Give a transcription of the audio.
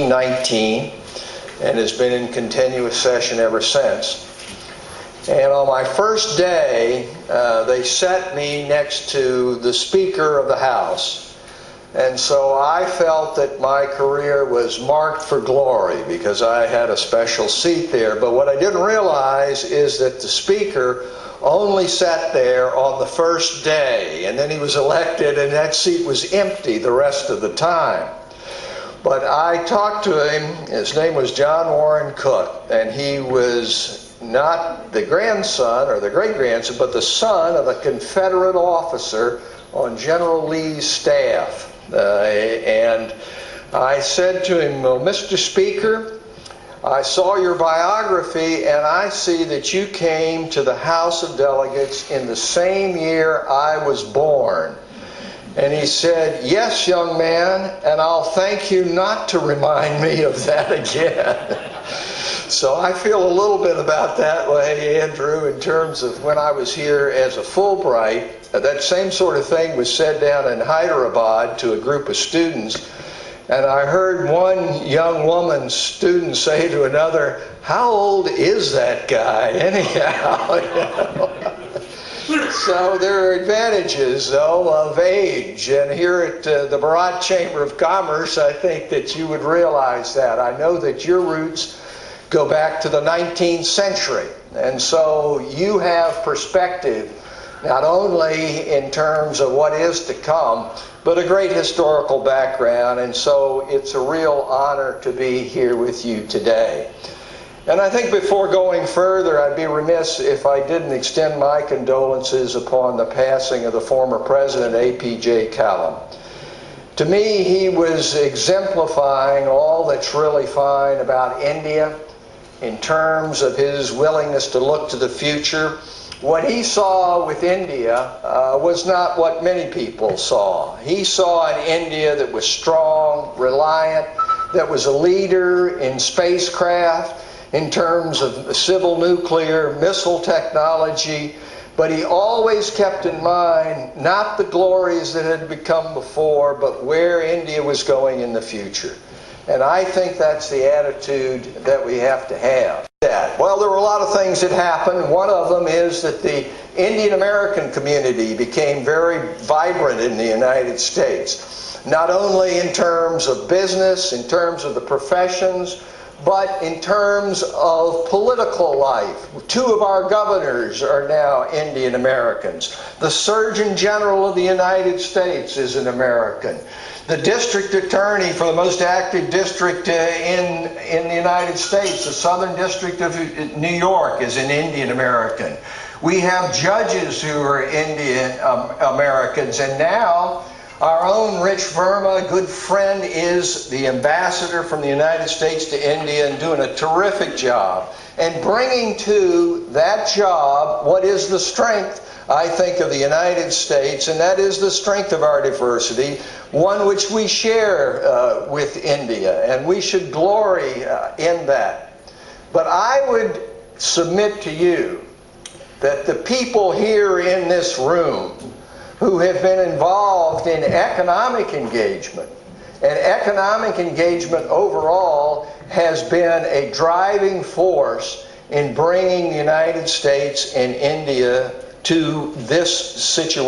19 and has been in continuous session ever since. And on my first day, they set me next to the Speaker of the House. And so I felt that my career was marked for glory because I had a special seat there. But what I didn't realize is that the Speaker only sat there on the first day, and then he was elected and that seat was empty the rest of the time. But I talked to him. His name was John Warren Cook, and he was not the grandson or the great-grandson, but the son of a Confederate officer on General Lee's staff. And I said to him, "Well, Mr. Speaker, I saw your biography and I see that you came to the House of Delegates in the same year I was born." And he said, "Yes, young man, and I'll thank you not to remind me of that again." So I feel a little bit about that way, Andrew, in terms of when I was here as a Fulbright. That same sort of thing was said down in Hyderabad to a group of students. And I heard one young woman student say to another, "How old is that guy anyhow?" So there are advantages, though, of age. And here at the Bharat Chamber of Commerce, I think that you would realize that. I know that your roots go back to the 19th century. And so you have perspective, not only in terms of what is to come, but a great historical background. And so it's a real honor to be here with you today. And I think before going further, I'd be remiss if I didn't extend my condolences upon the passing of the former President A.P.J. Callum. To me, he was exemplifying all that's really fine about India in terms of his willingness to look to the future. What he saw with India was not what many people saw. He saw an India that was strong, reliant, that was a leader in spacecraft, in terms of civil nuclear missile technology, but he always kept in mind not the glories that had become before, but where India was going in the future. And I think that's the attitude that we have to have. Well, there were a lot of things that happened. One of them is that the Indian American community became very vibrant in the United States, not only in terms of business, in terms of the professions, but in terms of political life. Two of our governors are now Indian Americans. The Surgeon General of the United States is an American. The district attorney for the most active district in the United States, the Southern District of New York, is an Indian American. We have judges who are Indian Americans, and now our own Rich Verma, a good friend, is the ambassador from the United States to India and doing a terrific job and bringing to that job what is the strength, I think, of the United States, and that is the strength of our diversity, one which we share with India, and we should glory in that. But I would submit to you that the people here in this room who have been involved in economic engagement, and economic engagement overall has been a driving force in bringing the United States and India to this situation